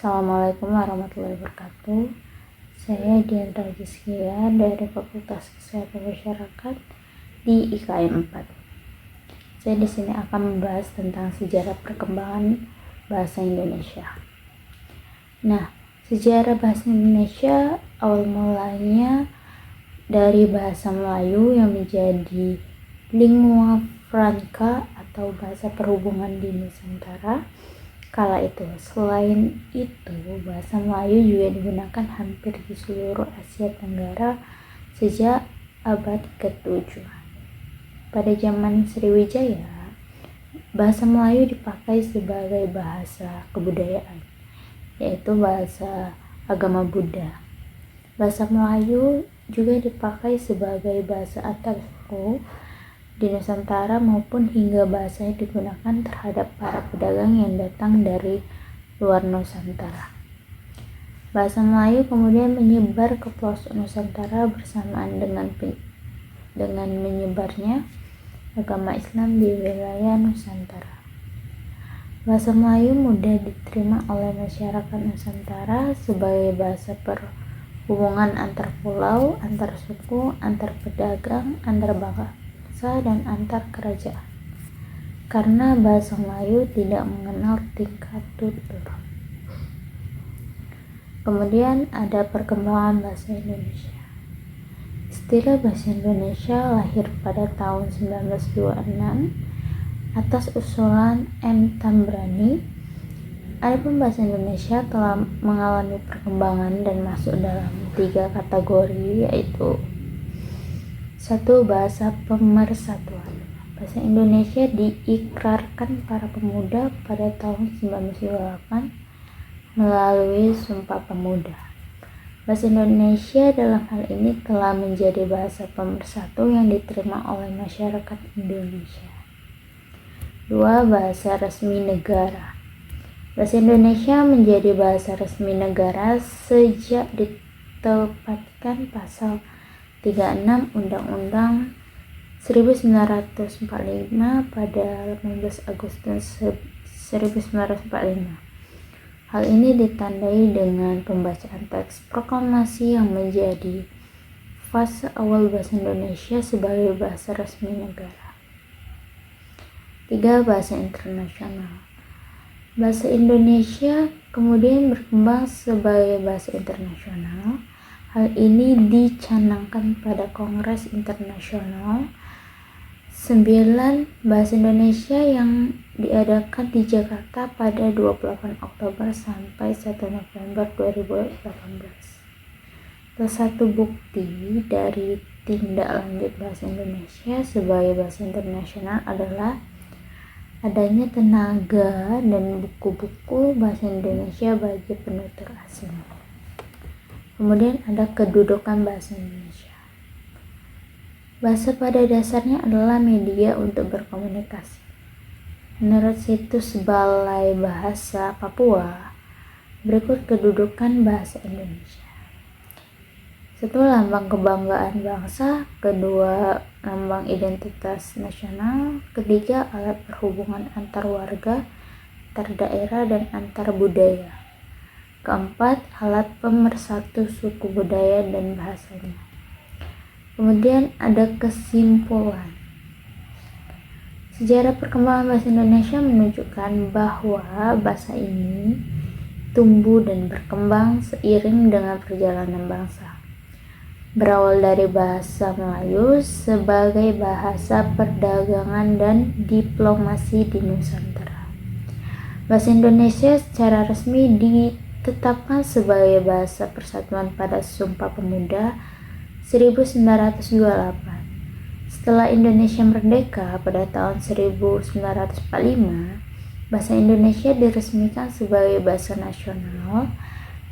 Assalamualaikum warahmatullahi wabarakatuh. Saya Diandra Giskia dari Fakultas Kesehatan Masyarakat di IKM 4. Saya di sini akan membahas tentang sejarah perkembangan bahasa Indonesia. Nah, sejarah bahasa Indonesia awal mulanya dari bahasa Melayu yang menjadi lingua franca atau bahasa perhubungan di Nusantara kala itu. Selain itu, bahasa Melayu juga digunakan hampir di seluruh Asia Tenggara sejak abad ke-7. Pada zaman Sriwijaya, bahasa Melayu dipakai sebagai bahasa kebudayaan, yaitu bahasa agama Buddha. Bahasa Melayu juga dipakai sebagai bahasa antar suku di Nusantara maupun hingga bahasanya digunakan terhadap para pedagang yang datang dari luar Nusantara. Bahasa Melayu kemudian menyebar ke pelosok Nusantara bersamaan dengan menyebarnya agama Islam di wilayah Nusantara. Bahasa Melayu mudah diterima oleh masyarakat Nusantara sebagai bahasa perhubungan antar pulau, antar suku, antar pedagang, antar bangsa dan antar kerajaan, karena bahasa Melayu tidak mengenal tingkat tutur. Kemudian ada perkembangan bahasa Indonesia. Istilah bahasa Indonesia lahir pada tahun 1926 atas usulan M. Tambrani. Adapun bahasa Indonesia telah mengalami perkembangan dan masuk dalam 3 kategori, yaitu 1. Bahasa pemersatuan. Bahasa Indonesia diikrarkan para pemuda pada tahun 1928 melalui Sumpah Pemuda. Bahasa Indonesia dalam hal ini telah menjadi bahasa pemersatu yang diterima oleh masyarakat Indonesia. 2. Bahasa resmi negara. Bahasa Indonesia menjadi bahasa resmi negara sejak ditetapkan pasal 36 Undang-Undang 1945 pada 18 Agustus 1945. Hal ini ditandai dengan pembacaan teks proklamasi yang menjadi fase awal bahasa Indonesia sebagai bahasa resmi negara. 3. Bahasa internasional. Bahasa Indonesia kemudian berkembang sebagai bahasa internasional. Hal ini dicanangkan pada Kongres Internasional 9 Bahasa Indonesia yang diadakan di Jakarta pada 28 Oktober sampai 1 November 2018. Salah satu bukti dari tindak lanjut bahasa Indonesia sebagai bahasa internasional adalah adanya tenaga dan buku-buku bahasa Indonesia bagi penutur asing. Kemudian ada kedudukan bahasa Indonesia. Bahasa pada dasarnya adalah media untuk berkomunikasi. Menurut situs Balai Bahasa Papua, berikut kedudukan bahasa Indonesia. 1. Lambang kebanggaan bangsa. 2. Lambang identitas nasional. 3. Alat perhubungan antar warga, antar daerah, dan antar budaya. 4. Alat pemersatu suku, budaya, dan bahasanya. Kemudian ada kesimpulan. Sejarah perkembangan bahasa Indonesia menunjukkan bahwa bahasa ini tumbuh dan berkembang seiring dengan perjalanan bangsa. Berawal dari bahasa Melayu sebagai bahasa perdagangan dan diplomasi di Nusantara. Bahasa Indonesia secara resmi ditetapkan sebagai bahasa persatuan pada Sumpah Pemuda 1928. Setelah Indonesia merdeka pada tahun 1945, bahasa Indonesia diresmikan sebagai bahasa nasional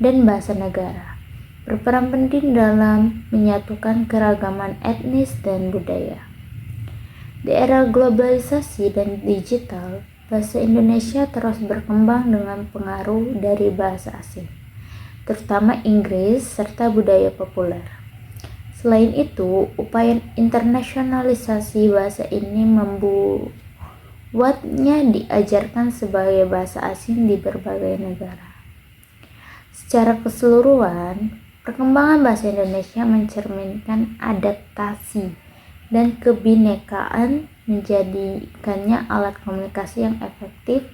dan bahasa negara, berperan penting dalam menyatukan keragaman etnis dan budaya. Di era globalisasi dan digital, bahasa Indonesia terus berkembang dengan pengaruh dari bahasa asing, terutama Inggris serta budaya populer. Selain itu, upaya internasionalisasi bahasa ini membuatnya diajarkan sebagai bahasa asing di berbagai negara. Secara keseluruhan, perkembangan bahasa Indonesia mencerminkan adaptasi dan kebinekaan, menjadikannya alat komunikasi yang efektif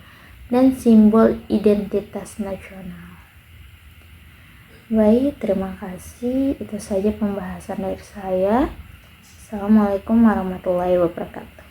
dan simbol identitas nasional. Baik, terima kasih. Itu saja pembahasan dari saya. Assalamualaikum warahmatullahi wabarakatuh.